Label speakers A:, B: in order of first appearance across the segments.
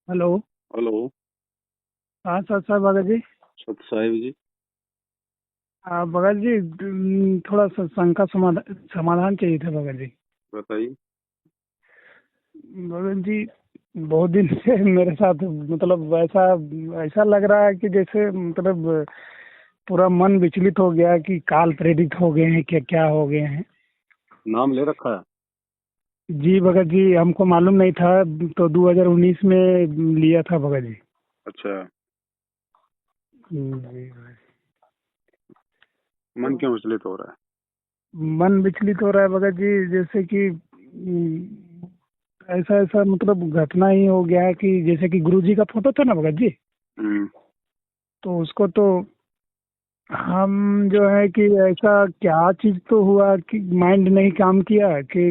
A: Hello.
B: Hello.
A: हाँ sir sir Bhagat ji.
B: सत साहिब जी।
A: हाँ भगत जी, थोड़ा सत्संग का समाधान समाधान चाहिए था भगत जी।
B: बताइए।
A: भगत जी, बहुत दिन से मेरे साथ मतलब ऐसा ऐसा लग रहा है कि जैसे मतलब पूरा मन विचलित हो गया कि काल प्रेरित हो गए हैं, क्या क्या हो गए हैं।
B: नाम ले रखा है?
A: जी भगत जी, हमको मालूम नहीं था। तो 2019 में लिया था भगत जी।
B: अच्छा।
A: जी।
B: मन
A: तो
B: क्यों विचलित हो रहा
A: मन विचलित हो रहा है भगत जी, जैसे कि ऐसा ऐसा मतलब घटना ही हो गया है कि जैसे कि गुरु जी का फोटो था ना भगत जी।
B: है?
A: तो उसको तो हम जो है कि ऐसा क्या चीज तो हुआ कि माइंड नहीं काम किया कि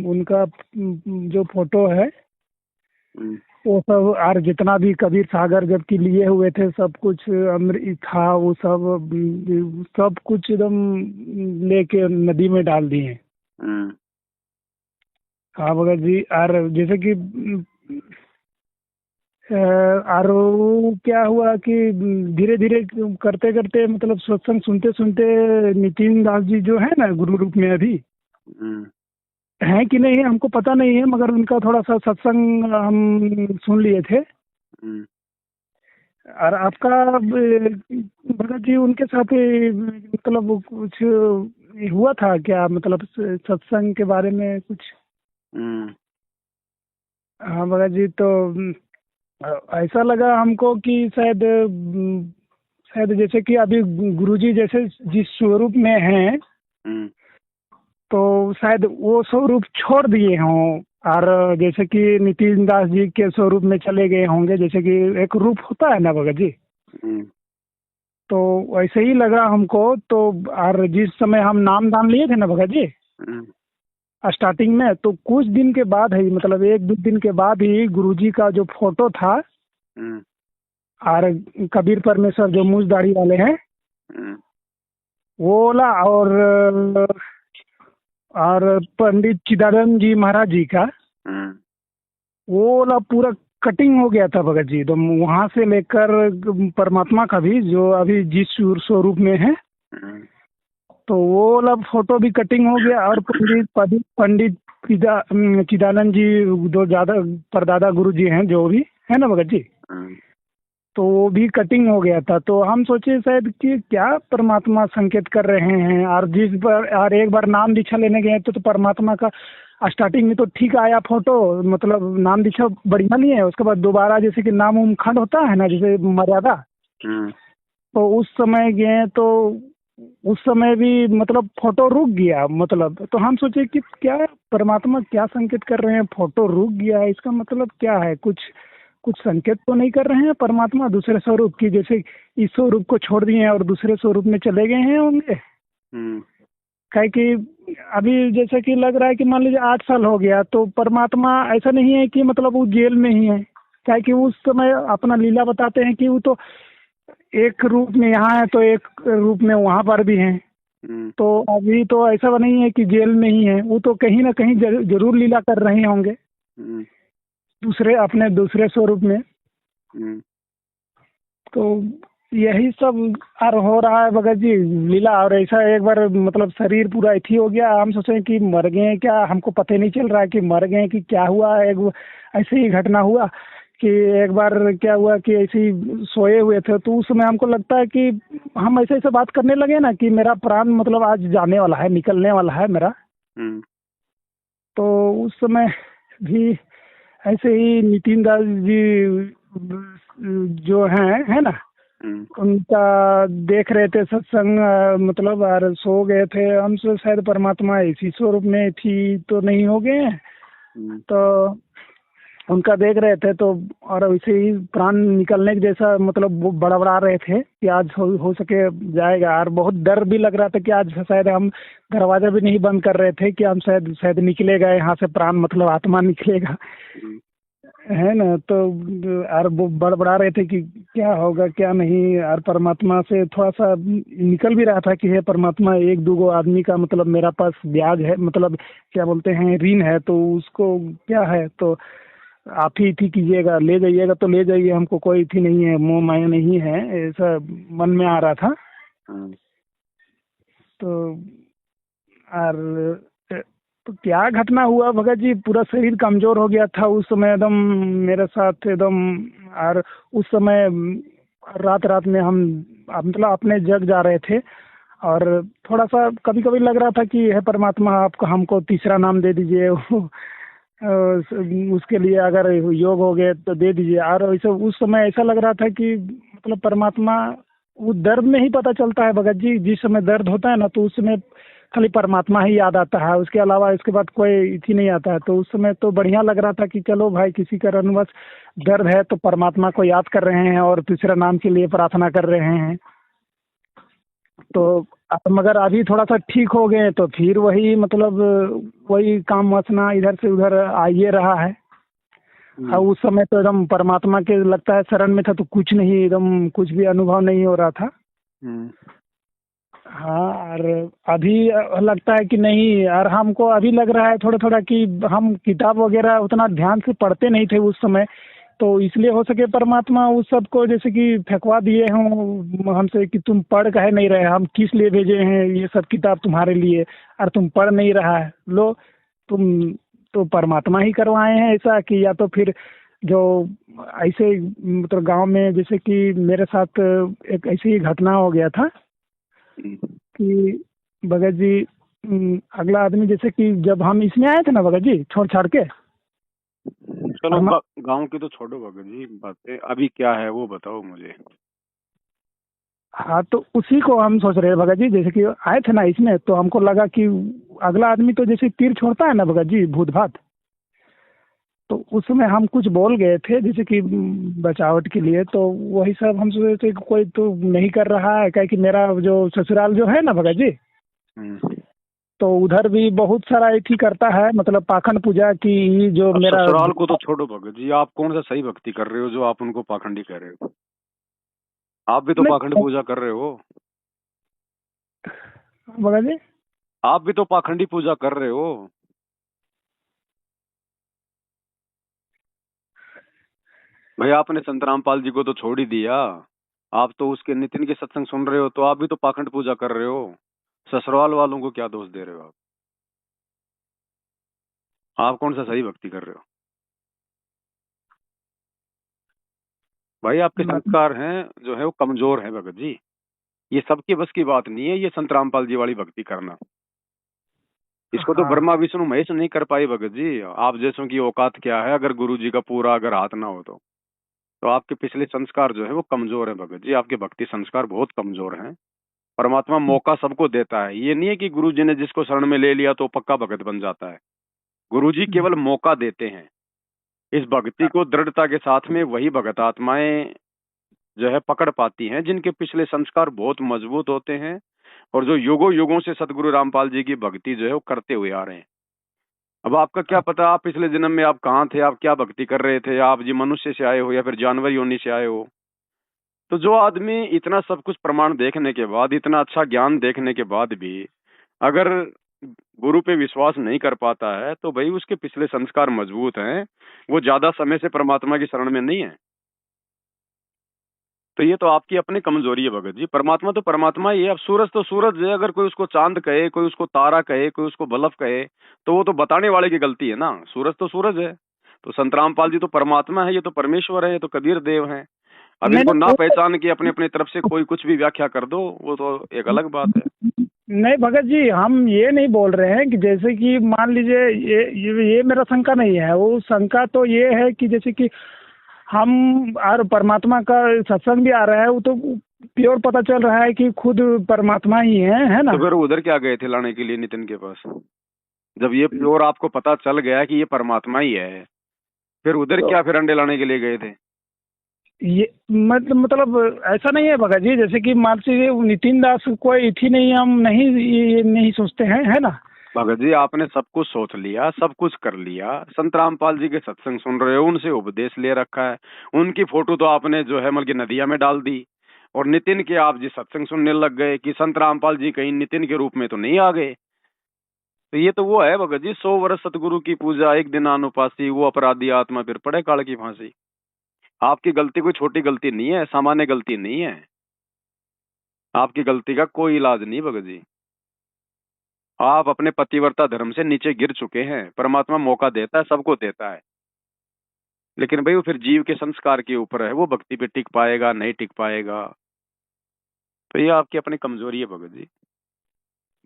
A: उनका जो फोटो है
B: हम्म।
A: वो सब और जितना भी कबीर सागर जबकि लिए हुए थे सब कुछ अमृत था, वो सब कुछ एकदम लेके नदी में डाल दिए।
B: हम्म।
A: हाँ भगत जी, और जैसे कि और वो क्या हुआ कि धीरे धीरे करते करते मतलब सत्संग सुनते सुनते नितिन दास जी जो है ना गुरु रूप में अभी
B: हम्म।
A: हैं कि नहीं है हमको पता नहीं है, मगर उनका थोड़ा सा सत्संग हम सुन लिए थे।
B: हम्म।
A: और आपका भगत जी उनके साथ मतलब कुछ हुआ था क्या, मतलब सत्संग के बारे में कुछ?
B: हम्म।
A: हाँ भगत जी, तो ऐसा लगा हमको कि शायद शायद जैसे कि अभी गुरुजी जैसे जिस स्वरूप में हैं
B: हम्म।
A: तो शायद वो स्वरूप छोड़ दिए हों, और जैसे कि नितिन दास जी के स्वरूप में चले गए होंगे, जैसे कि एक रूप होता है ना भगत जी।
B: हम्म।
A: तो वैसे ही लगा हमको। तो और जिस समय हम नाम दान लिए थे ना भगत जी
B: हम्म।
A: स्टार्टिंग में, तो कुछ दिन के बाद ही मतलब एक दो दिन के बाद ही गुरुजी का जो फोटो था
B: हम्म।
A: और कबीर परमेश्वर जो मूछ दाढ़ी वाले हैं
B: हम्म।
A: वो वाला, और पंडित चिदानंद जी महाराज जी का
B: हम्म।
A: वो वाला पूरा कटिंग हो गया था भगत जी, तो वहां से लेकर परमात्मा का भी जो अभी जिस स्वरूप में है,
B: हम्म।
A: तो वो वाला फोटो भी कटिंग हो गया। और पंडित पंडित पंडित चिदानंद जी जो ज्यादा परदादा गुरु जी हैं जो भी है ना भगत जी,
B: हम्म।
A: तो वो भी कटिंग हो गया था। तो हम सोचे शायद कि क्या परमात्मा संकेत कर रहे हैं, और जिस बार और एक बार नाम दीक्षा लेने गए तो परमात्मा का स्टार्टिंग में तो ठीक आया फोटो, मतलब नाम दीक्षा बढ़िया नहीं है, उसके बाद दोबारा जैसे कि नाम उम खंड होता है ना जैसे मर्यादा,
B: हम्म।
A: तो उस समय गए तो उस समय भी मतलब फोटो रुक गया। मतलब तो हम सोचे कि क्या परमात्मा क्या संकेत कर रहे हैं, फोटो रुक गया है, इसका मतलब क्या है? कुछ कुछ संकेत तो नहीं कर रहे हैं परमात्मा दूसरे स्वरूप की, जैसे इस स्वरूप को छोड़ दिए हैं और दूसरे स्वरूप में चले गए हैं होंगे?
B: हम्म।
A: काहे कि अभी जैसे कि लग रहा है कि मान लीजिए 8 साल हो गया तो परमात्मा ऐसा नहीं है कि मतलब वो जेल में ही है। काहे कि उस समय अपना लीला बताते हैं कि वो तो एक रूप में यहाँ है तो एक रूप में वहाँ पर भी है।
B: हम्म।
A: तो अभी तो ऐसा नहीं है कि जेल में ही है, वो तो कहीं ना कहीं जरूर लीला कर रहे होंगे
B: हम्म।
A: दूसरे अपने दूसरे स्वरूप में।
B: हम्म।
A: तो यही सब और हो रहा है भगत जी लीला। और ऐसा एक बार मतलब शरीर पूरा इथी हो गया, हम सोचे कि मर गए हैं क्या, हमको पता ही नहीं चल रहा है कि मर गए हैं कि क्या हुआ। ऐसे ही घटना हुआ कि एक बार क्या हुआ कि ऐसे ही सोए हुए थे, तो उस समय हमको लगता है कि हम ऐसे ऐसे बात करने लगे ना कि मेरा प्राण मतलब आज जाने वाला है, निकलने वाला है मेरा।
B: हम्म।
A: तो उस समय भी ऐसे ही नितिन दास जी जो हैं है ना,
B: हम्म।
A: उनका देख रहे थे सत्संग, मतलब और सो गए थे। हमसे शायद परमात्मा इसी स्वरूप में थी तो नहीं हो गए हैं।
B: हम्म।
A: तो उनका देख रहे थे तो और वैसे ही प्राण निकलने के जैसा मतलब वो बड़बड़ा रहे थे कि आज हो सके जाएगा। और बहुत डर भी लग रहा था कि आज शायद हम दरवाजा भी नहीं बंद कर रहे थे कि हम शायद शायद निकलेगा यहाँ से प्राण, मतलब आत्मा निकलेगा,
B: हम्म।
A: है ना। तो और वो बड़बड़ा रहे थे कि क्या होगा क्या नहीं। और परमात्मा से थोड़ा सा निकल भी रहा था कि हे परमात्मा, एक दो आदमी का मतलब मेरा पास ब्याज है, मतलब क्या बोलते हैं ऋण है, तो उसको क्या है। तो आप ही थी कीजिएगा, ले जाइएगा तो ले जाइए, हमको कोई थी नहीं है, मोह माया नहीं है, ऐसा मन में आ रहा था।
B: हाँ,
A: तो और तो क्या घटना हुआ भगत जी, पूरा शरीर कमजोर हो गया था उस समय एकदम मेरे साथ एकदम। और उस समय रात रात में हम मतलब अपने जग जा रहे थे, और थोड़ा सा कभी कभी लग रहा था कि हे परमात्मा, आपको हमको तीसरा नाम दे दीजिए उसके लिए अगर योग हो गए तो दे दीजिए। और वैसे उस समय ऐसा लग रहा था कि मतलब परमात्मा, वो दर्द में ही पता चलता है भगत जी, जिस समय दर्द होता है ना तो उस समय खाली परमात्मा ही याद आता है, उसके अलावा इसके बाद कोई इथी नहीं आता है। तो उस समय तो बढ़िया लग रहा था कि चलो भाई, किसी कारणवश दर्द है तो परमात्मा को याद कर रहे हैं और तीसरा नाम के लिए प्रार्थना कर रहे हैं। तो अब मगर अभी थोड़ा सा ठीक हो गए तो फिर वही मतलब वही काम वासना इधर से उधर आइए रहा है। और उस समय तो एकदम परमात्मा के लगता है शरण में था तो कुछ नहीं, एकदम कुछ भी अनुभव नहीं हो रहा था। हाँ, और अभी लगता है कि नहीं, और हमको अभी लग रहा है थोड़ा थोड़ा कि हम किताब वगैरह उतना ध्यान से पढ़ते नहीं थे उस समय, तो इसलिए हो सके परमात्मा उस सब को जैसे कि फेंकवा दिए हों हमसे कि तुम पढ़ कहे नहीं रहे, हम किस लिए भेजे हैं ये सब किताब तुम्हारे लिए, और तुम पढ़ नहीं रहा है, लो तुम तो परमात्मा ही करवाए हैं ऐसा। कि या तो फिर जो ऐसे मतलब गांव में जैसे कि मेरे साथ एक ऐसी घटना हो गया था कि भगत जी अगला आदमी जैसे कि जब हम इसमें आए थे ना भगत जी, छोड़ छाड़ के,
B: चलो
A: हम
B: गांव की तो छोड़ो भगत जी बातें, अभी क्या है वो बताओ मुझे।
A: हाँ तो उसी को हम सोच रहे हैं भगत जी, जैसे कि आए थे ना इसमें तो हमको लगा कि अगला आदमी तो जैसे तीर छोड़ता है ना भगत जी, भूत भात, तो उस समय हम कुछ बोल गए थे जैसे कि बचावट के लिए, तो वही सब हम सोच रहे थे कि कोई तो नहीं कर रहा है, क्या कि मेरा जो ससुराल जो है ना भगत जी, तो उधर भी बहुत सारा एक ही करता है, मतलब पाखंड पूजा की जो
B: अब
A: मेरा।
B: ससुराल को तो छोड़ो भगत जी, आप कौन सा सही भक्ति कर रहे हो जो आप उनको पाखंडी कह रहे हो? आप भी तो पाखंड
A: नहीं
B: पूजा कर रहे हो।
A: भगत जी,
B: आप भी तो पाखंडी पूजा कर रहे हो। भाई आपने संत रामपाल जी को तो छोड़ ही दिया, आप तो उसके नितिन के सत्संग सुन रहे हो, तो आप भी तो पाखंड पूजा कर रहे हो। ससुराल वालों को क्या दोष दे रहे हो आप कौन सा सही भक्ति कर रहे हो? भाई आपके संस्कार हैं जो है वो कमजोर है भगत जी, ये सबके बस की बात नहीं है ये संत रामपाल जी वाली भक्ति करना। इसको तो
A: हाँ
B: ब्रह्मा विष्णु महेश नहीं कर पाई भगत जी, आप जैसों की औकात क्या है अगर गुरु जी का पूरा अगर हाथ ना हो तो आपके पिछले संस्कार जो है वो कमजोर है भगत जी, आपके भक्ति संस्कार बहुत कमजोर हैं। परमात्मा मौका सबको देता है, ये नहीं है कि गुरु जी ने जिसको शरण में ले लिया तो पक्का भगत बन जाता है। गुरु जी केवल मौका देते हैं। इस भक्ति को दृढ़ता के साथ में वही भगत आत्माएं जो है पकड़ पाती हैं जिनके पिछले संस्कार बहुत मजबूत होते हैं और जो युगों युगों से सदगुरु रामपाल जी की भक्ति जो है वो करते हुए आ रहे हैं। अब आपका क्या पता आप पिछले जन्म में आप कहाँ थे, आप क्या भक्ति कर रहे थे, आप जी मनुष्य से आए हो या फिर जानवर योनि से आए हो। तो जो आदमी इतना सब कुछ प्रमाण देखने के बाद, इतना अच्छा ज्ञान देखने के बाद भी अगर गुरु पे विश्वास नहीं कर पाता है तो भाई उसके पिछले संस्कार मजबूत हैं, वो ज्यादा समय से परमात्मा की शरण में नहीं है। तो ये तो आपकी अपनी कमजोरी है भगत जी, परमात्मा तो परमात्मा ही है। अब सूरज तो सूरज है, अगर कोई उसको चांद कहे, कोई उसको तारा कहे, कोई उसको बल्ब कहे, तो वो तो बताने वाले की गलती है ना। सूरज तो सूरज है। तो संत रामपाल जी तो परमात्मा है, ये तो परमेश्वर है, ये तो कबीर देव है। अब
A: नहीं
B: इनको ना
A: नहीं
B: पहचान के अपने अपने तरफ से कोई कुछ भी व्याख्या कर दो, वो तो एक अलग बात है।
A: नहीं भगत जी, हम ये नहीं बोल रहे हैं कि जैसे कि मान लीजिए ये मेरा शंका नहीं है, वो शंका तो ये है कि जैसे कि हम और परमात्मा का सत्संग भी आ रहा है, वो तो प्योर पता चल रहा है कि खुद परमात्मा ही है ना।
B: तो फिर उधर क्या गए थे लाने के लिए नितिन के पास, जब ये प्योर आपको पता चल गया कि ये परमात्मा ही है, फिर उधर
A: तो
B: क्या फिर अंडे लाने के लिए गए थे?
A: ये मतलब ऐसा नहीं है भगत जी, जैसे कि मान लीजिए नितिन दास कोई थी नहीं, हम नहीं ये नहीं सोचते हैं, है ना।
B: भगत जी आपने सब कुछ सोच लिया, सब कुछ कर लिया, संत रामपाल जी के सत्संग सुन रहे हो, उनसे उपदेश ले रखा है, उनकी फोटो तो आपने जो है मतलब नदिया में डाल दी, और नितिन के आप जी सत्संग सुनने लग गए कि संत रामपाल जी कहीं नितिन के रूप में तो नहीं आ गए। तो ये तो वो है भगत जी, 100 वर्ष सतगुरु की पूजा, एक दिन अनुपासी, वो अपराधी आत्मा फिर पड़े काल की फांसी। आपकी गलती कोई छोटी गलती नहीं है, सामान्य गलती नहीं है। आपकी गलती का कोई इलाज नहीं भगत जी। आप अपने पतिव्रता धर्म से नीचे गिर चुके हैं। परमात्मा मौका देता है, सबको देता है, लेकिन भाई वो फिर जीव के संस्कार के ऊपर है, वो भक्ति पे टिक पाएगा नहीं टिक पाएगा। तो ये आपकी अपनी कमजोरी है भगत जी।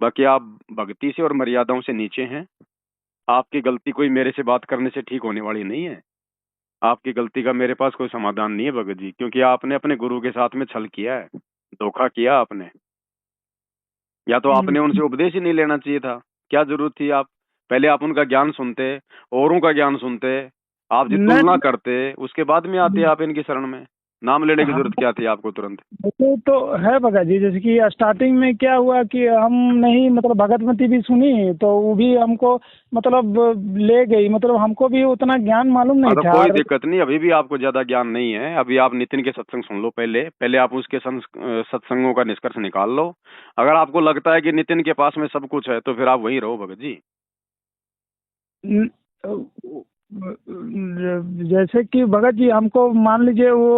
B: बाकी आप भक्ति से और मर्यादाओं से नीचे हैं। आपकी गलती कोई मेरे से बात करने से ठीक होने वाली नहीं है। आपकी गलती का मेरे पास कोई समाधान नहीं है भगत जी, क्योंकि आपने अपने गुरु के साथ में छल किया है, धोखा किया आपने। या तो आपने उनसे उपदेश ही नहीं लेना चाहिए था। क्या जरूरत थी? आप पहले आप उनका ज्ञान सुनते, औरों का ज्ञान सुनते, आप जी तुलना
A: नहीं,
B: करते, उसके बाद में आते आप इनकी शरण में। नाम लेने की जरूरत
A: हाँ,
B: क्या थी आपको तुरंत?
A: वो तो है भगत जी। जैसे कि स्टार्टिंग में क्या हुआ कि हम नहीं मतलब भगतमती भी सुनी तो वो भी हमको मतलब ले गई, मतलब हमको भी उतना ज्ञान मालूम
B: हाँ
A: नहीं
B: तो
A: था।
B: कोई
A: और
B: दिक्कत नहीं, अभी भी आपको ज्यादा ज्ञान नहीं है। अभी आप नितिन के सत्संग सुन लो, पहले पहले आप उसके सत्संगों का निष्कर्ष निकाल लो। अगर आपको लगता है कि नितिन के पास में सब कुछ है तो फिर आप वहीं रहो भगत जी।
A: न- जैसे कि भगत जी हमको मान लीजिए वो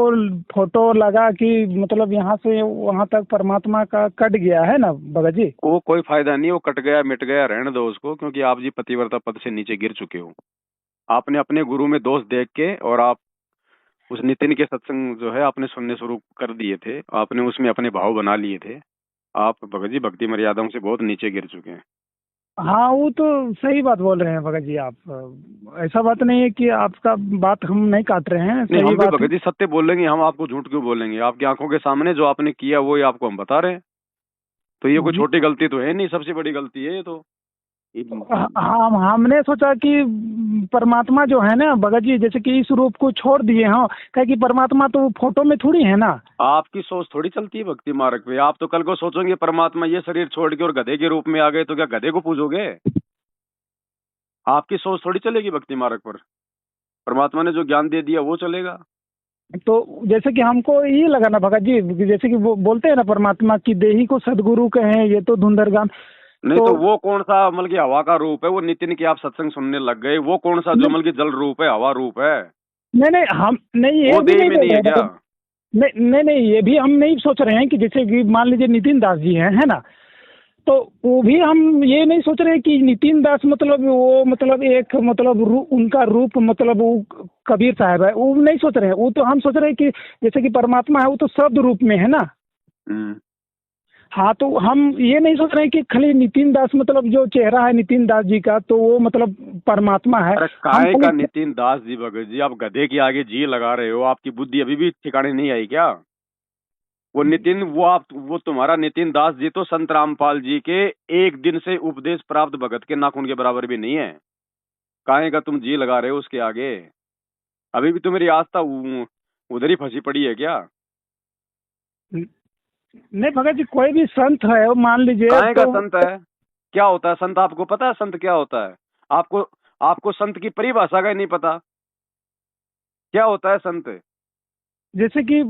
A: फोटो लगा कि मतलब यहाँ से वहाँ तक परमात्मा का कट गया है ना भगत जी।
B: वो कोई फायदा नहीं, वो कट गया मिट गया, रहने दो उसको, क्योंकि आप जी पतिव्रता पद से नीचे गिर चुके हो। आपने अपने गुरु में दोष देख के और आप उस नितिन के सत्संग जो है आपने सुनने शुरू कर दिए थे, आपने उसमें अपने भाव बना लिए थे। आप भगत जी भक्ति मर्यादाओं से बहुत नीचे गिर चुके हैं।
A: हाँ वो तो सही बात बोल रहे हैं भगत जी आप। ऐसा बात नहीं है कि आपका बात हम नहीं काट रहे हैं,
B: नहीं,
A: सही
B: हम भी
A: बात है।
B: भगत जी सत्य बोलेंगे, हम आपको झूठ क्यों बोलेंगे? आपकी आंखों के सामने जो आपने किया वो ही आपको हम बता रहे हैं। तो ये कोई
A: जी,
B: छोटी गलती तो है नहीं, सबसे बड़ी गलती है ये तो।
A: हम हमने सोचा कि परमात्मा जो है ना भगत जी, जैसे कि इस रूप को छोड़ दिए हैं, कहे कि परमात्मा तो फोटो में थोड़ी है ना।
B: आपकी सोच थोड़ी चलती है भक्ति मार्ग पे। आप तो कल को सोचोगे परमात्मा ये शरीर छोड़ के और गधे के रूप में आ गए, तो क्या गधे को पूजोगे? आपकी सोच थोड़ी चलेगी भक्ति मार्ग पर। परमात्मा ने जो ज्ञान दे दिया वो चलेगा।
A: तो जैसे कि हमको ये लगा ना भगत जी, जैसे कि वो बोलते हैं ना परमात्मा की देही को सदगुरु कहें, ये तो धुंधरगाम।
B: नहीं
A: तो
B: तो वो कौन सा मतलब की हवा का रूप है? वो नितिन की आप सत्संग सुनने लग गए, वो कौन सा जो
A: नहीं
B: मतलब की जल रूप है, हवा रूप है?
A: नहीं नहीं, हम नहीं ये
B: वो
A: भी
B: देह
A: नहीं
B: में
A: बोल
B: नहीं है
A: रहे
B: क्या?
A: भगत। नहीं नहीं नहीं, ये भी हम नहीं सोच रहे हैं कि जैसे कि मान लीजिए नितिन दास जी हैं, है ना। तो वो भी हम ये नहीं सोच रहे कि नितिन दास मतलब वो मतलब एक मतलब उनका रूप मतलब वो कबीर साहब है, वो नहीं सोच रहे हैं। वो तो हम सोच रहे हैं कि जैसे कि परमात्मा है वो तो शब्द रूप में है ना।
B: हम्म।
A: हाँ, तो हम ये नहीं सोच रहे हैं कि खाली नितिन दास मतलब जो चेहरा है नितिन दास जी का तो वो मतलब परमात्मा है।
B: अरे
A: हम
B: काय का
A: खाली
B: नितिन दास जी भगत जी? आप गधे के आगे जी लगा रहे हो, आपकी बुद्धि अभी भी ठिकाने नहीं आई क्या? वो नितिन, वो तुम्हारा नितिन दास जी तो संत रामपाल जी के एक दिन से उपदेश प्राप्त भगत के नाखून के बराबर भी नहीं है। काहे का तुम जी लगा रहे हो उसके आगे? अभी भी तो मेरी आस्था उधर ही फंसी पड़ी है क्या?
A: नहीं भगत जी, कोई भी संत है वो मान लीजिए
B: काहे का
A: तो
B: संत है? क्या होता है संत? आपको पता है संत क्या होता है? आपको आपको संत की परिभाषा का ही नहीं पता। क्या होता है संत?
A: जैसे कि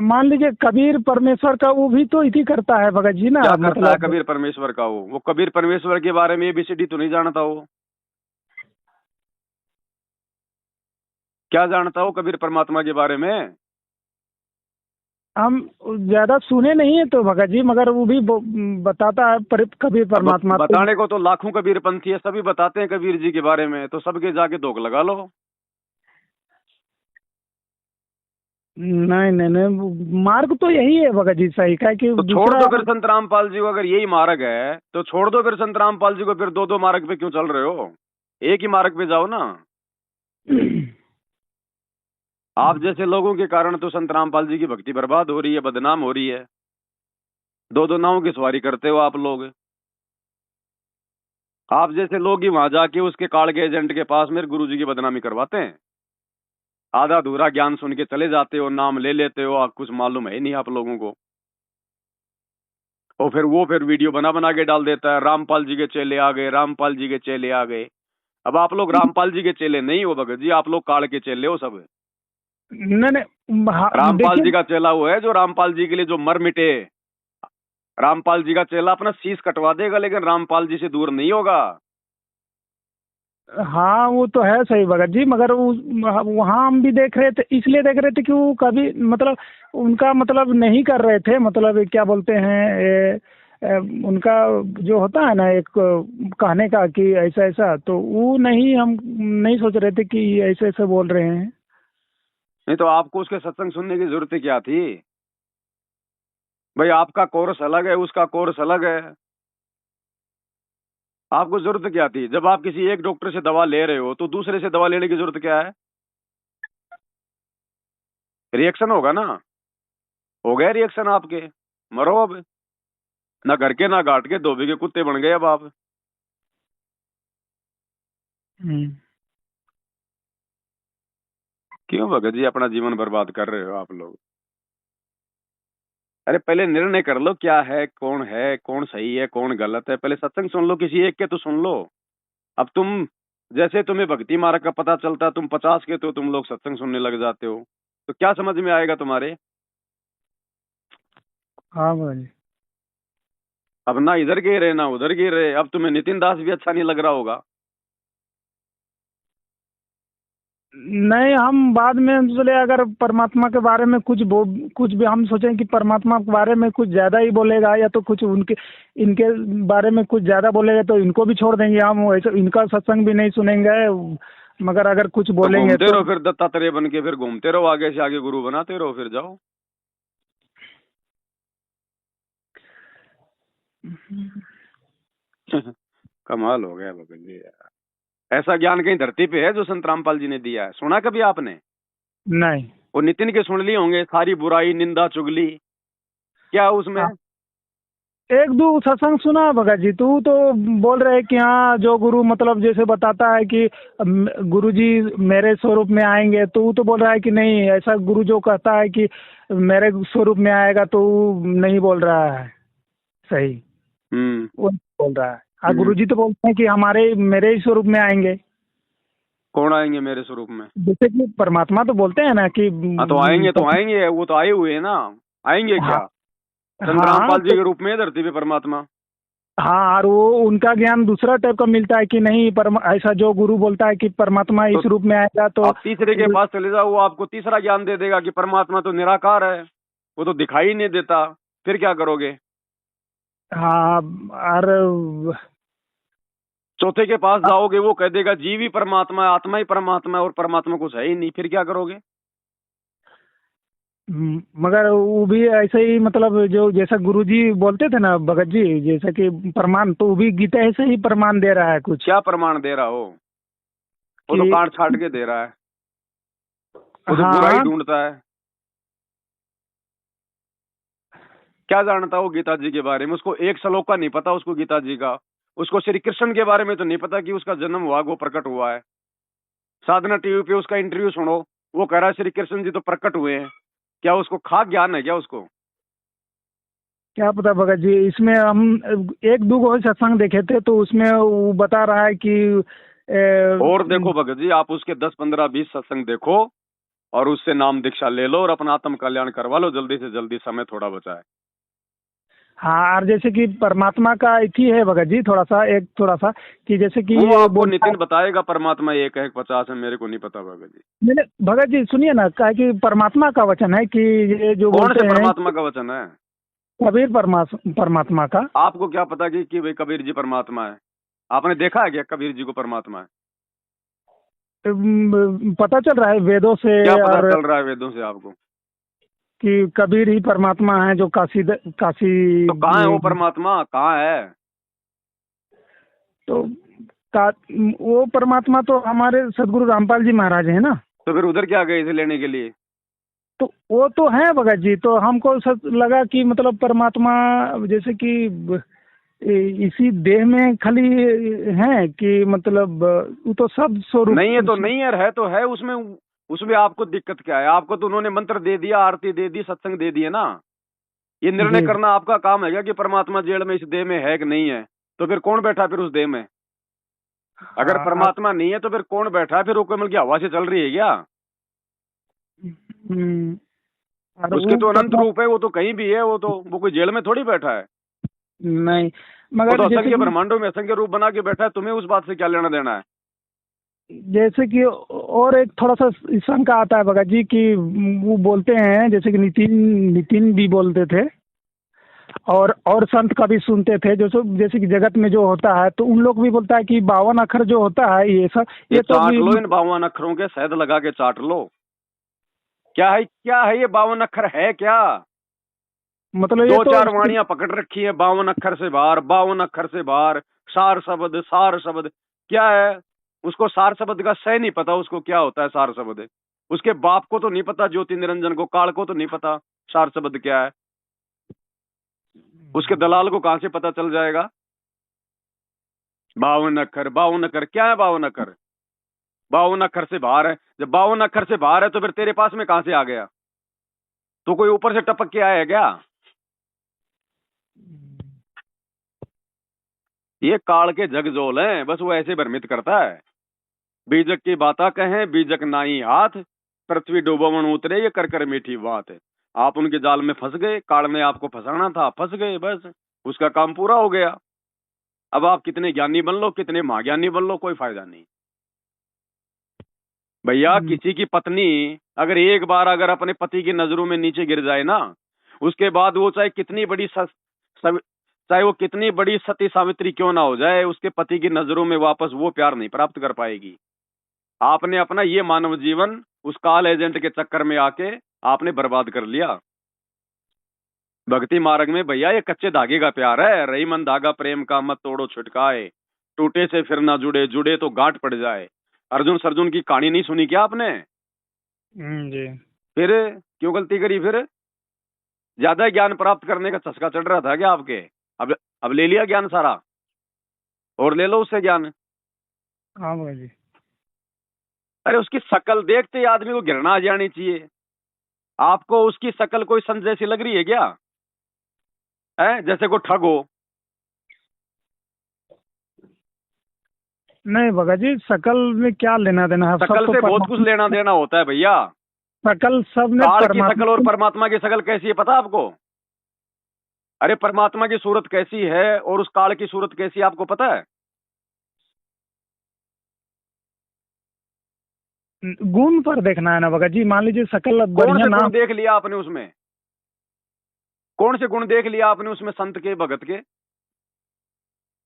A: मान लीजिए कबीर परमेश्वर का वो भी तो इसी करता है भगत जी ना
B: क्या करता है
A: मतलब।
B: कबीर परमेश्वर का? वो कबीर परमेश्वर के बारे में एबीसीडी तो नहीं जानता वो। क्या जानता हो कबीर परमात्मा के बारे में?
A: हम ज्यादा सुने नहीं है तो भगत जी, मगर वो भी बताता है कबीर
B: अब
A: परमात्मा तो।
B: बताने को तो लाखों कबीर पंथी है, सभी बताते हैं कबीर जी के बारे में, तो सबके जाके धोख लगा लो।
A: नहीं नहीं नहीं, मार्ग तो यही है भगत जी सही का कि
B: तो छोड़
A: दूसरा।
B: दो फिर संत रामपाल जी को, अगर यही मार्ग है तो छोड़ दो फिर संत रामपाल जी को। फिर दो दो मार्ग पे क्यों चल रहे हो? एक ही मार्ग पे जाओ ना। आप जैसे लोगों के कारण तो संत रामपाल जी की भक्ति बर्बाद हो रही है, बदनाम हो रही है। दो दो नावों की सवारी करते हो आप लोग। आप जैसे लोग ही वहां जाके उसके कार्ड के एजेंट के पास मेरे गुरु जी की बदनामी करवाते हैं। आधा अधूरा ज्ञान सुन के चले जाते हो, नाम ले लेते हो, आप कुछ मालूम है ही नहीं आप लोगों को। और फिर वो वीडियो बना बना के डाल देता है, रामपाल जी के चेले आ गए, रामपाल जी के चेले आ गए। अब आप लोग रामपाल जी के चेले नहीं हो भगत जी, आप लोग काल के चेले हो सब।
A: नहीं नहीं,
B: रामपाल
A: देखिए।
B: जी का चेला वो है जो रामपाल जी के लिए जो मर मिटे। रामपाल जी का चेला अपना शीश कटवा देगा, लेकिन रामपाल जी से दूर नहीं होगा।
A: हाँ वो तो है सही भगत जी, मगर वहाँ हम भी देख रहे थे, इसलिए देख रहे थे कि वो कभी मतलब उनका मतलब नहीं कर रहे थे, मतलब क्या बोलते हैं उनका जो होता है ना एक कहने का कि ऐसा ऐसा, तो वो नहीं, हम नहीं सोच रहे थे कि ऐसे ऐसे बोल रहे हैं।
B: नहीं तो आपको उसके सत्संग सुनने की जरूरत क्या थी भाई? आपका कोर्स अलग है, उसका कोर्स अलग है। आपको जरूरत क्या थी? जब आप किसी एक डॉक्टर से दवा ले रहे हो तो दूसरे से दवा लेने की जरूरत क्या है? रिएक्शन होगा ना। हो गया रिएक्शन आपके, मरो अब। ना घर के ना घाट के धोबी के कुत्ते बन गए अब आप।
A: हम्म।
B: क्यों भगत जी अपना जीवन बर्बाद कर रहे हो आप लोग? अरे पहले निर्णय कर लो, क्या है, कौन सही है, कौन गलत है। पहले सत्संग सुन लो, किसी एक के तो सुन लो। अब तुम, जैसे तुम्हें भक्ति मार्ग का पता चलता है, तुम 50 के तो तुम लोग सत्संग सुनने लग जाते हो, तो क्या समझ में आएगा तुम्हारे?
A: हाँ भाई।
B: अब ना इधर गिर रहे ना उधर गिर रहे। अब तुम्हें नितिन दास भी अच्छा नहीं लग रहा होगा।
A: नहीं, हम बाद में सोचे अगर परमात्मा के बारे में कुछ भी हम सोचें कि परमात्मा के बारे में कुछ ज़्यादा ही बोलेगा, या तो कुछ उनके इनके बारे में कुछ ज़्यादा बोलेगा तो इनको भी छोड़ देंगे हम, वैसे इनका सत्संग भी नहीं सुनेंगे। मगर अगर कुछ
B: तो
A: बोलेंगे
B: घूमते
A: तो
B: रहो फिर दत्तात्रेय बन के, फिर घूमते रहो, आगे से आगे गुरु बनाते रहो, फिर जाओ। कमाल हो गया भगत जी यार। ऐसा ज्ञान कहीं धरती पे है जो संत रामपाल जी ने दिया है? सुना कभी आपने?
A: नहीं।
B: वो नितिन के सुन लिए होंगे, सारी बुराई निंदा चुगली, क्या उसमें?
A: हाँ, एक दो सत्संग सुना भगत जी, तो बोल रहे कि हाँ जो गुरु मतलब जैसे बताता है कि गुरु जी मेरे स्वरूप में आएंगे, तो वो तो बोल रहा है कि नहीं, ऐसा गुरु जो कहता है कि मेरे स्वरूप में आएगा तो वो नहीं बोल रहा है सही,
B: हम्म।
A: वो नहीं बोल रहा है। हाँ, गुरु
B: हम्म।
A: जी तो बोलते हैं कि हमारे मेरे ही स्वरूप में आएंगे।
B: कौन आएंगे मेरे स्वरूप में?
A: जैसे कि परमात्मा तो बोलते हैं ना कि
B: हाँ तो आएंगे, वो तो आए हुए हैं ना। आएंगे
A: हाँ।
B: क्या? संत
A: हाँ
B: रामपाल जी
A: तो
B: के रूप में है धरती पे परमात्मा।
A: हाँ, और वो उनका ज्ञान दूसरा टाइप का मिलता है कि नहीं, ऐसा जो गुरु बोलता है कि परमात्मा
B: तो
A: इस रूप में आएगा तो
B: आप तीसरे के पास चले जाओ, वो आपको तीसरा ज्ञान दे देगा कि परमात्मा तो निराकार है, वो तो दिखाई नहीं देता। फिर क्या करोगे?
A: हाँ। और
B: चौथे के पास जाओगे, वो कह देगा जीव ही परमात्मा है, आत्मा ही परमात्मा है, और परमात्मा कुछ है ही नहीं। फिर क्या करोगे?
A: मगर वो भी ऐसे ही मतलब जो जैसा गुरुजी बोलते थे ना भगत जी, जैसा कि प्रमाण, तो वो भी गीता से ही प्रमाण दे रहा है कुछ
B: क्या प्रमाण दे रहा हो? वो तो
A: कि
B: काट छाट के दे रहा है, वो तो बुराई
A: हाँ।
B: ढूंढता है। क्या जानता हो गीता जी के बारे में? उसको एक श्लोक का नहीं पता उसको गीता जी का। उसको श्री कृष्ण के बारे में तो नहीं पता कि उसका जन्म हुआ, वो प्रकट हुआ है। साधना टीवी पे उसका इंटरव्यू सुनो, वो कह रहा है श्री कृष्ण जी तो प्रकट हुए हैं। क्या उसको खास ज्ञान है क्या उसको?
A: क्या पता भगत जी, इसमें हम एक दो को सत्संग देखे थे तो उसमें वो बता रहा है कि
B: और देखो भगत जी, आप उसके 10 15 20 सत्संग देखो, और उससे नाम दीक्षा ले लो और अपना आत्म कल्याण करवा लो जल्दी से जल्दी, समय थोड़ा बचा है।
A: हाँ, और जैसे कि परमात्मा का इथी है भगत जी, थोड़ा सा कि जैसे कि
B: वो
A: ये
B: आपको
A: बोलता है।
B: नितिन बताएगा परमात्मा एक है 50 है, मेरे को नहीं पता भगत जी।
A: मैंने भगत जी सुनिए ना, कहा कि परमात्मा का वचन है कि ये जो
B: कौन से
A: बोलते हैं
B: परमात्मा का वचन है?
A: कबीर परमात्मा का।
B: आपको क्या पता कि भाई कबीर जी परमात्मा है? आपने देखा है क्या कबीर जी को परमात्मा है?
A: पता चल रहा है वेदों से,
B: क्या पता
A: और
B: चल रहा है वेदों से आपको?
A: कि कबीर ही परमात्मा है जो काशी
B: तो कहाँ है वो परमात्मा, कहाँ है?
A: तो का, वो परमात्मा तो हमारे सदगुरु रामपाल जी महाराज है ना।
B: तो फिर उधर क्या गए थे लेने के लिए?
A: तो वो तो है भगत जी, तो हमको लगा कि मतलब परमात्मा जैसे कि इसी देह में खाली है कि मतलब वो तो सब स्वरूप।
B: नहीं है तो नहीं है तो है उसमें। उसमें आपको दिक्कत क्या है? आपको तो उन्होंने मंत्र दे दिया, आरती दे दी, सत्संग दे दिए ना। ये निर्णय
A: जी।
B: करना आपका काम है क्या कि परमात्मा जेल में इस देह में है कि नहीं है? तो फिर कौन बैठा फिर उस देह में? अगर
A: हाँ।
B: परमात्मा नहीं है तो फिर कौन बैठा है? फिर वो कमल की हवा से चल रही है क्या?
A: हम्म, और
B: उसके
A: वो
B: तो अनंत रूप है, वो तो कहीं भी है, वो कोई जेल में थोड़ी बैठा है।
A: नहीं,
B: वो तो
A: मगर जैसे
B: असंख्य
A: कि
B: ब्रह्मांडों में असंख्य रूप बना के बैठा है, तुम्हें उस बात से क्या लेना देना है?
A: जैसे कि और एक थोड़ा सा शंका आता है भगत जी कि वो बोलते हैं जैसे कि नितिन नितिन भी बोलते थे, और संत का भी सुनते थे, जो सो जैसे कि जगत में जो होता है तो उन लोग भी बोलता है कि 52 अक्षर जो होता है ये सब,
B: ये
A: ये तो
B: चाट
A: भी
B: लो, इन 52 अक्षरों के शहद लगा के चाट लो। क्या है ये 52 अक्षर है क्या?
A: मतलब ये
B: दो
A: तो
B: चार वाणियां पकड़ रखी है, 52 अक्षर से बाहर, 52 अक्षर से बाहर। सार शब्द, सार शब्द क्या है? उसको सार शब्द का सह नहीं पता, उसको क्या होता है सार शब्द। उसके बाप को तो नहीं पता, ज्योति निरंजन को, काल को तो नहीं पता सार शब्द क्या है। उसके दलाल को कहां से पता चल जाएगा? 52 अक्षर क्या है? 52 अक्षर 52 अक्षर से बाहर है। जब 52 अक्षर से बाहर है तो फिर तेरे पास में कहां से आ गया? तो कोई ऊपर से टपक के आया है क्या? ये काल के जगजोल हैं, बस वो ऐसे भ्रमित करता है। बीजक की बाता कहें, बीजक नाई हाथ, पृथ्वी डूबवन उतरे, ये कर कर मीठी बात है। आप उनके जाल में फंस गए, काल ने आपको फंसाना था, फंस गए, बस उसका काम पूरा हो गया। अब आप कितने ज्ञानी बन लो, कितने महाज्ञानी बन लो, कोई फायदा नहीं भैया। किसी की पत्नी अगर एक बार अगर अपने पति की नजरों में नीचे गिर जाए ना, उसके बाद वो चाहे कितनी बड़ी चाहे वो कितनी बड़ी सती सावित्री क्यों ना हो जाए, उसके पति की नजरों में वापस वो प्यार नहीं प्राप्त कर पाएगी। आपने अपना ये मानव जीवन उस काल एजेंट के चक्कर में आके आपने बर्बाद कर लिया। भक्ति मार्ग में भैया ये कच्चे धागे का प्यार है। रही मन धागा प्रेम का, मत तोड़ो छुटकाए, टूटे से फिर ना जुड़े, जुड़े तो गांठ पड़ जाए। अर्जुन सर्जुन की कहानी नहीं सुनी क्या आपने?
A: जी।
B: फिर क्यों गलती करी? फिर ज्यादा ज्ञान प्राप्त करने का चस्का चढ़ रहा था क्या आपके? अब ले लिया ज्ञान सारा, और ले लो उससे ज्ञान।
A: हाँ भगत जी।
B: अरे उसकी शकल देखते ही आदमी को घृणा आ जानी चाहिए। आपको उसकी शकल कोई संत जैसी लग रही है क्या? है जैसे कोई ठग हो।
A: नहीं भगत जी, शकल में क्या लेना देना है, सब
B: शकल
A: तो
B: से बहुत कुछ लेना देना होता है भैया।
A: शकल सब ने
B: काल की शकल और
A: परमात्मा।
B: परमात्मा की शकल कैसी है पता आपको? अरे परमात्मा की सूरत कैसी है और उस काल की सूरत कैसी है आपको पता है?
A: गुण पर देखना है ना भगत जी, मान लीजिए शकल
B: कौन
A: बढ़िया
B: से
A: ना।
B: गुण देख लिया आपने उसमें? कौन से गुण देख लिया आपने उसमें संत के, भगत के?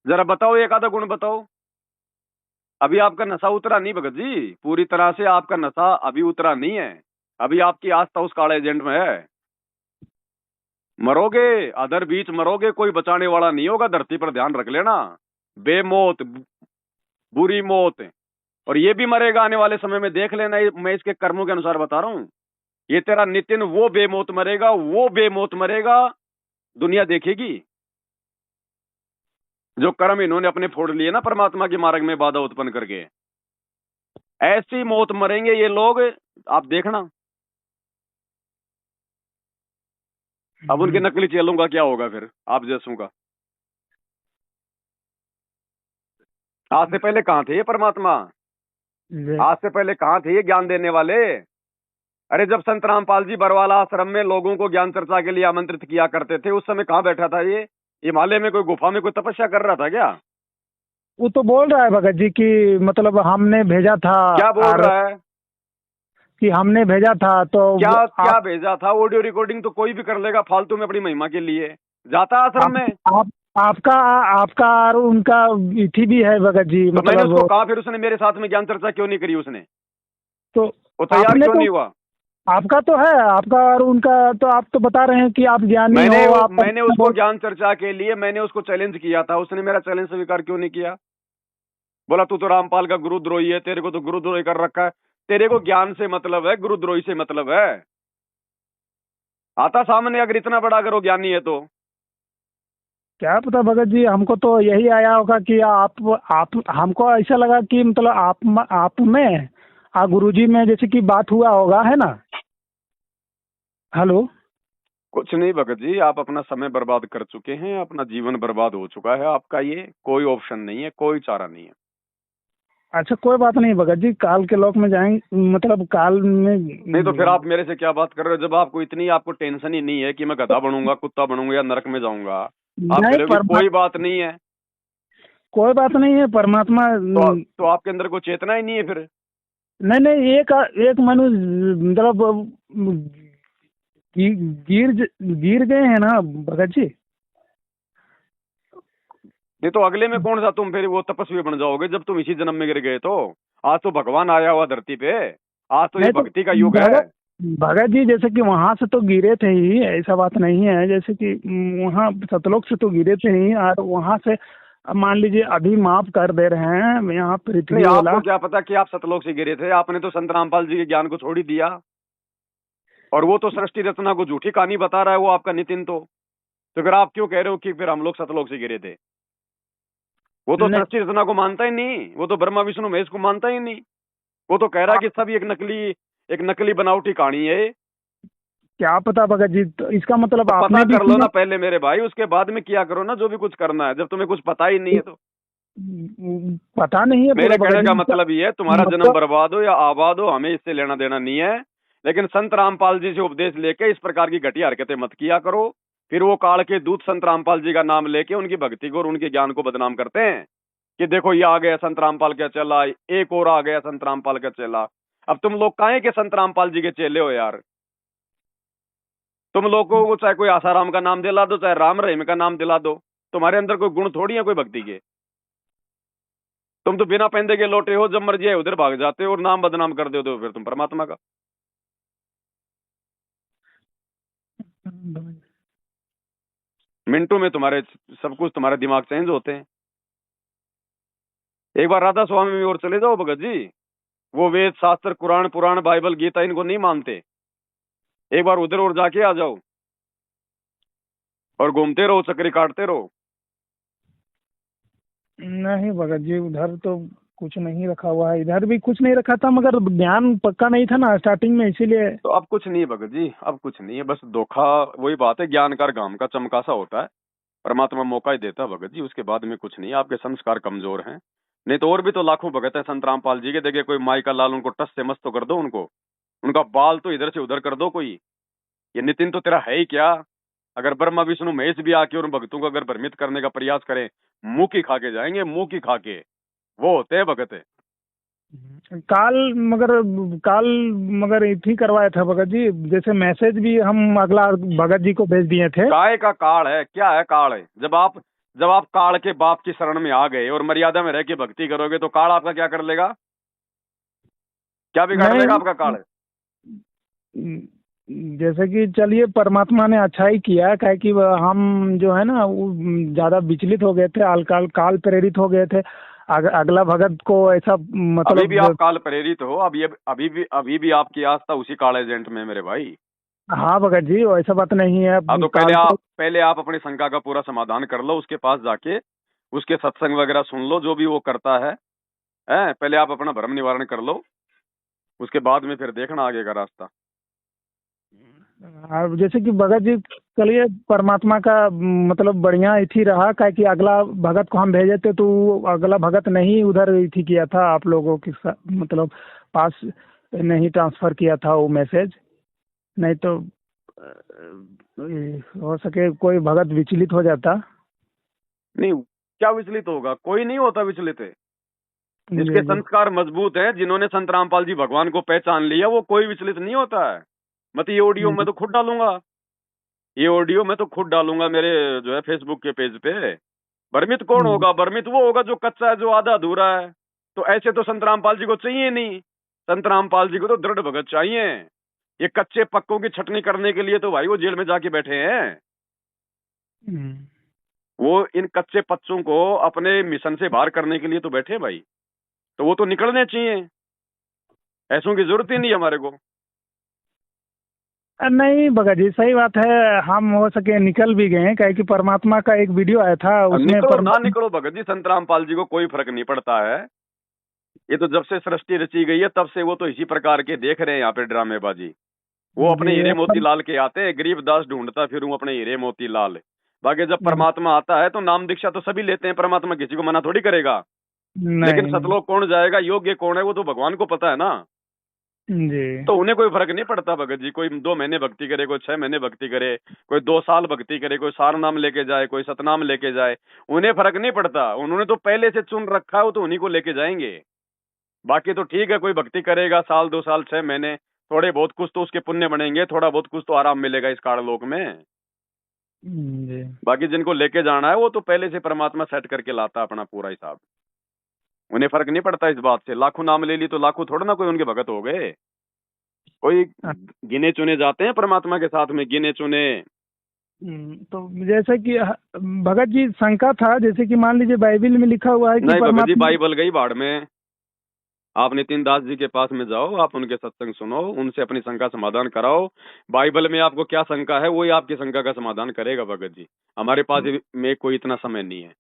B: जरा बताओ, एक आधा गुण बताओ। अभी आपका नशा उतरा नहीं भगत जी, पूरी तरह से आपका नशा अभी उतरा नहीं है। अभी आपकी आस्था उस काले एजेंट में है। मरोगे, अदर बीच मरोगे, कोई बचाने वाला नहीं होगा धरती पर, ध्यान रख लेना। बेमौत, बुरी मौत। और ये भी मरेगा आने वाले समय में, देख लेना, मैं इसके कर्मों के अनुसार बता रहा हूं। ये तेरा नितिन वो बेमौत मरेगा, वो बेमौत मरेगा, दुनिया देखेगी। जो कर्म इन्होंने अपने फोड़ लिए ना परमात्मा के मार्ग में बाधा उत्पन्न करके, ऐसी मौत मरेंगे ये लोग, आप देखना। अब उनके नकली चेलों का क्या होगा फिर, आप जैसों का? आज से पहले कहां थे ये परमात्मा? आज से पहले कहां थे ये ज्ञान देने वाले? अरे जब संत रामपाल जी बरवाला आश्रम में लोगों को ज्ञान चर्चा के लिए आमंत्रित किया करते थे, उस समय कहां बैठा था ये? हिमालय में कोई गुफा में कोई तपस्या कर रहा था क्या?
A: वो तो बोल रहा है भगत जी कि मतलब हमने भेजा था,
B: क्या बोल
A: और
B: रहा है?
A: कि हमने भेजा था तो
B: क्या
A: आप
B: क्या भेजा था? ऑडियो रिकॉर्डिंग तो कोई भी कर लेगा फालतू में अपनी महिमा के लिए। जाता आश्रम
A: आप,
B: में?
A: आप आपका आपका और उनका इथी भी है भगत जी,
B: तो मैंने उसको
A: मतलब।
B: कहा, फिर उसने मेरे साथ में ज्ञान चर्चा क्यों नहीं करी? उसने
A: तो
B: वो तैयार
A: आपने
B: क्यों
A: तो,
B: नहीं हुआ?
A: आपका तो है, आपका और उनका, तो आप तो बता रहे हैं कि आप ज्ञानी
B: मैंने
A: हो, आप
B: मैंने उसको ज्ञान चर्चा के लिए मैंने उसको चैलेंज किया था, उसने मेरा चैलेंज स्वीकार क्यों नहीं किया? बोला तू तो रामपाल का गुरुद्रोही है, तेरे को तो गुरुद्रोही कर रखा है। तेरे को ज्ञान से मतलब है, गुरुद्रोही से मतलब है? आता सामने अगर इतना बड़ा, अगर वो ज्ञानी है तो।
A: क्या पता भगत जी, हमको तो यही आया होगा कि आप हमको ऐसा लगा कि मतलब आप में गुरुजी में जैसे कि बात हुआ होगा, है ना। हेलो।
B: कुछ नहीं भगत जी, आप अपना समय बर्बाद कर चुके हैं, अपना जीवन बर्बाद हो चुका है आपका। ये कोई ऑप्शन नहीं है, कोई चारा नहीं है।
A: अच्छा कोई बात नहीं भगत जी, काल के लोक में जाएंगे, मतलब काल में।
B: नहीं तो फिर आप मेरे से क्या बात कर रहे हो? जब आपको इतनी आपको टेंशन ही नहीं है कि मैं गधा बनूंगा, कुत्ता बनूंगा या नरक में जाऊंगा, आप कह
A: नहीं
B: रहे हो कि कोई बात नहीं है,
A: कोई बात नहीं है परमात्मा।
B: तो आपके अंदर कोई चेतना ही नहीं है फिर।
A: नहीं नहीं, एक एक मनुष्य मतलब गी- गिर गिर गए हैं ना भगत जी।
B: नहीं तो अगले में कौन सा तुम फिर वो तपस्वी बन जाओगे जब तुम इसी जन्म में गिर गए तो। आज तो भगवान आया हुआ धरती पे, आज तो ये
A: नहीं तो
B: भक्ति का युग है।
A: भगत भगत जी जैसे कि वहां से तो गिरे थे ही, ऐसा बात नहीं है। जैसे कि वहाँ सतलोक से तो गिरे थे ही, और वहां से अब मान लीजिए अभी माफ कर दे रहे हैं यहाँ
B: नहीं,
A: पृथ्वी वाला।
B: आपको क्या पता कि आप सतलोक से गिरे थे, आपने तो संत रामपाल जी के ज्ञान को छोड़ ही दिया। और वो तो सृष्टि रचना को झूठी कहानी बता रहा है वो आपका नितिन तो फिर आप क्यों कह रहे हो कि फिर हम लोग सतलोक से गिरे थे। वो तो
A: नहीं
B: सृष्टि रचना को मानता ही नहीं, वो तो ब्रह्मा विष्णु महेश को मानता ही नहीं। वो तो कह रहा है कि सब एक नकली बनावटी कहानी है।
A: क्या पता भगत जी, तो इसका मतलब
B: तो पता
A: आपने भी
B: कर लो
A: किया।
B: ना पहले मेरे भाई, उसके बाद में किया करो ना जो भी कुछ करना है, जब तुम्हें कुछ पता ही नहीं है तो।
A: पता नहीं है पूरा
B: मेरे
A: भगत
B: कहने
A: जी
B: का
A: इसका
B: मतलब ये है, तुम्हारा जन्म
A: मतलब।
B: बर्बाद हो या आबाद हो, हमें इससे लेना देना नहीं है। लेकिन संत रामपाल जी से उपदेश लेके इस प्रकार की घटिया हरकतें मत किया करो। फिर वो काल के दूत संत रामपाल जी का नाम लेके उनकी भक्ति को और उनके ज्ञान को बदनाम करते हैं कि देखो ये आ गया संत रामपाल का चेला, एक और आ गया संत रामपाल का चेला। अब तुम लोग काहे के संत रामपाल जी के चेले हो यार। तुम लोगों को चाहे कोई आसाराम का नाम दिला दो, चाहे राम रहीम का नाम दिला दो, तुम्हारे अंदर कोई गुण थोड़ी है कोई भक्ति के। तुम तो बिना पहनदे के लौटे हो, जब मर्जी है उधर भाग जाते हो और नाम बदनाम कर देते हो फिर तुम परमात्मा का। मिनटों में तुम्हारे सब कुछ, तुम्हारे दिमाग चेंज होते हैं। एक बार राधा स्वामी में और चले जाओ भगत जी, वो वेद शास्त्र कुरान पुराण बाइबल गीता इनको नहीं मानते। एक बार उधर और जाके आ जाओ और घूमते रहो, चक्री काटते रहो।
A: नहीं भगत जी, उधर तो कुछ नहीं रखा हुआ है, इधर भी कुछ नहीं रखा था, मगर ज्ञान पक्का नहीं था ना स्टार्टिंग में, इसीलिए।
B: तो अब कुछ नहीं है भगत जी, अब कुछ नहीं है, बस धोखा। वही बात है, ज्ञानकार घाम का चमका सा होता है। परमात्मा मौका ही देता है भगत जी, उसके बाद में कुछ नहीं है। आपके संस्कार कमजोर हैं। नहीं तो और भी तो लाखों भगत है संत रामपाल जी के। देखिए कोई माई का लाल, उनको टस से मस्त तो कर दो उनको, उनका बाल तो इधर से उधर कर दो कोई। ये नितिन तो तेरा है ही क्या। अगर ब्रह्मा विष्णु महेश भी आके और भक्तों को अगर भ्रमित करने का प्रयास करें, मुंह की खा के जाएंगे, मुंह की खा के। वो होते हैं भगत है।
A: काल मगर काल मगर इथी करवाया था भगत जी, जैसे मैसेज भी हम अगला भगत जी को भेज दिए थे।
B: काय का काल है, क्या है काल है। जब आप काल के बाप की शरण में आ गए और मर्यादा में रह के भक्ति करोगे तो काल आपका क्या कर लेगा, क्या बिगाड़ लेगा आपका
A: नहीं,
B: काल।
A: जैसे कि चलिए परमात्मा ने अच्छा ही किया, काहे कि हम जो है ना वो ज्यादा विचलित हो गए थे, काल काल प्रेरित हो गए थे। अगला भगत को ऐसा
B: अभी भी आप
A: मतलब।
B: काल प्रेरित हो, अभी भी आपकी आस्था उसी काल एजेंट में है मेरे भाई।
A: हाँ भगत जी, ऐसा बात नहीं है,
B: हाँ तो
A: काल तो।
B: पहले आप अपनी शंका का पूरा समाधान कर लो, उसके पास जाके उसके सत्संग वगैरह सुन लो जो भी वो करता है। पहले आप अपना भ्रम निवारण कर लो, उसके बाद में फिर देखना आगे का रास्ता।
A: अब जैसे कि भगत जी, चलिए परमात्मा का मतलब बढ़िया इथी रहा, काहे कि अगला भगत को हम भेजे थे तो अगला भगत नहीं उधर इथी किया था आप लोगों के मतलब पास नहीं ट्रांसफर किया था वो मैसेज। नहीं तो हो सके कोई भगत विचलित हो जाता।
B: नहीं, क्या विचलित होगा, कोई नहीं होता विचलित है। जिसके
A: जी जी।
B: संस्कार मजबूत है, जिन्होंने संत रामपाल जी भगवान को पहचान लिया, वो कोई विचलित नहीं होता है। मत ये ऑडियो मैं तो खुद डालूंगा, ये ऑडियो मैं तो खुद डालूंगा मेरे जो है फेसबुक के पेज पे। भ्रमित कौन होगा, भ्रमित वो होगा जो कच्चा है, जो आधा अधूरा है। तो ऐसे तो संत रामपाल जी को चाहिए नहीं। संत रामपाल जी को तो दृढ़ भगत चाहिए। ये कच्चे पक्कों की छटनी करने के लिए तो भाई वो जेल में जाके बैठे हैं। वो इन कच्चे पच्चों को अपने मिशन से बाहर करने के लिए तो बैठे हैं भाई। तो वो तो निकलने चाहिए, ऐसों की जरूरत ही नहीं हमारे को।
A: नहीं भगत जी, सही बात है, हम हो सके निकल भी गए, काहे कि परमात्मा का एक वीडियो आया था
B: अब
A: उसमें
B: निकलो ना
A: परमात्मा।
B: निकलो भगत जी, संत रामपाल जी को कोई फर्क नहीं पड़ता है। ये तो जब से सृष्टि रची गई है तब से वो तो इसी प्रकार के देख रहे हैं यहाँ पे ड्रामेबाजी। वो अपने हीरे
A: जी
B: मोती लाल के आते हैं, गरीब दास ढूंढता फिर अपने हीरे मोती लाल। बाकी जब परमात्मा आता है तो नाम दीक्षा तो सभी लेते हैं, परमात्मा किसी को मना थोड़ी करेगा। लेकिन
A: नहीं नहीं।
B: सतलोक कौन जाएगा, योग्य कौन है, वो तो भगवान को पता है ना।
A: जी।
B: तो उन्हें कोई फर्क नहीं पड़ता भगत जी, कोई 2 महीने भक्ति करे, कोई 6 महीने भक्ति करे, कोई 2 साल भक्ति करे, कोई सार नाम लेके जाए, कोई सतनाम लेके जाए, उन्हें फर्क नहीं पड़ता। उन्होंने तो पहले से चुन रखा है, वो तो उन्हीं को लेके जाएंगे। बाकी तो ठीक है, कोई भक्ति करेगा साल 2 साल 6 महीने, थोड़े बहुत कुछ तो उसके पुण्य बनेंगे, थोड़ा बहुत कुछ तो आराम मिलेगा इस काललोक में।
A: जी।
B: बाकी जिनको लेके जाना है वो तो पहले से परमात्मा सेट करके लाता है अपना पूरा हिसाब। उन्हें फर्क नहीं पड़ता इस बात से। लाखों नाम ले ली तो लाखों थोड़ा ना कोई उनके भगत हो गए। कोई गिने चुने जाते हैं परमात्मा के साथ में, गिने चुने।
A: तो जैसे कि भगत जी शंका था, जैसे कि मान लीजिए बाइबल में लिखा हुआ है कि
B: नहीं भगत जी,
A: परमात्मा।
B: बाइबल गई बाढ़ में। आप नितिन दास जी के पास में जाओ, आप उनके सत्संग सुनो, उनसे अपनी शंका समाधान कराओ। बाइबल में आपको क्या शंका है वही आपकी शंका का समाधान करेगा भगत जी। हमारे पास में कोई इतना समय नहीं है।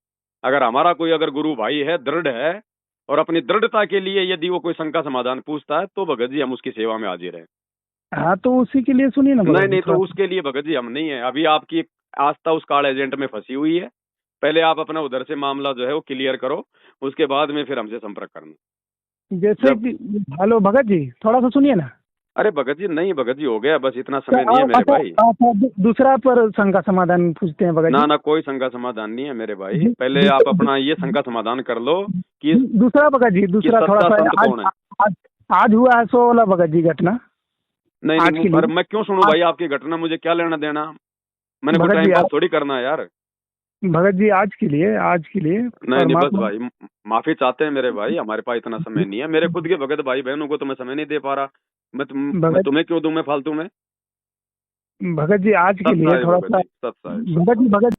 B: अगर हमारा कोई अगर गुरु भाई है, दृढ़ है, और अपनी दृढ़ता के लिए यदि वो कोई शंका समाधान पूछता है तो भगत जी हम उसकी सेवा में हाजिर हैं।
A: हाँ, तो उसी के लिए सुनिए ना
B: नहीं
A: भगत जी
B: नहीं, तो
A: थोड़ा।
B: उसके लिए भगत जी हम नहीं है। अभी आपकी आस्था उस कार्ड एजेंट में फंसी हुई है। पहले आप अपना उधर से मामला जो है वो क्लियर करो, उसके बाद में फिर हमसे संपर्क करना।
A: जैसे
B: जब
A: कि हेलो भगत जी, थोड़ा सा सुनिए ना।
B: अरे भगत जी नहीं, भगत जी हो गया, बस इतना समय नहीं है मेरे
A: अच्छा
B: भाई।
A: अच्छा, दूसरा पर शंका समाधान पूछते हैं भगत
B: ना
A: जी।
B: ना, कोई शंका समाधान नहीं है मेरे भाई। पहले आप
A: दूसरा
B: अपना ये शंका समाधान कर लो कि
A: दूसरा भगत जी, दूसरा थोड़ा
B: सच्चा
A: सा
B: संत
A: आज
B: कौन है।
A: आज आज हुआ है सो वाला भगत जी घटना।
B: नहीं
A: आज
B: नहीं,
A: के
B: पर
A: लिए
B: मैं क्यों सुनूं भाई आपकी घटना, मुझे क्या लेना देना। मैंने कोई
A: भगत
B: टाइम
A: जी,
B: पास थोड़ी करना है यार।
A: भगत जी आज के लिए
B: नहीं नहीं, बस
A: परमात्मा।
B: भाई माफी चाहते हैं मेरे भाई, हमारे पास इतना समय नहीं है। मेरे खुद के भगत भाई बहनों को तो मैं समय नहीं दे पा रहा। मैं
A: भगत
B: तुम्हें क्यों दूं मैं फालतू में।
A: भगत जी आज के
B: सच
A: लिए
B: साहिब
A: थोड़ा
B: भगत
A: सा।
B: जी, सच साहिब, सच
A: भगत जी
B: साहिब।
A: भगत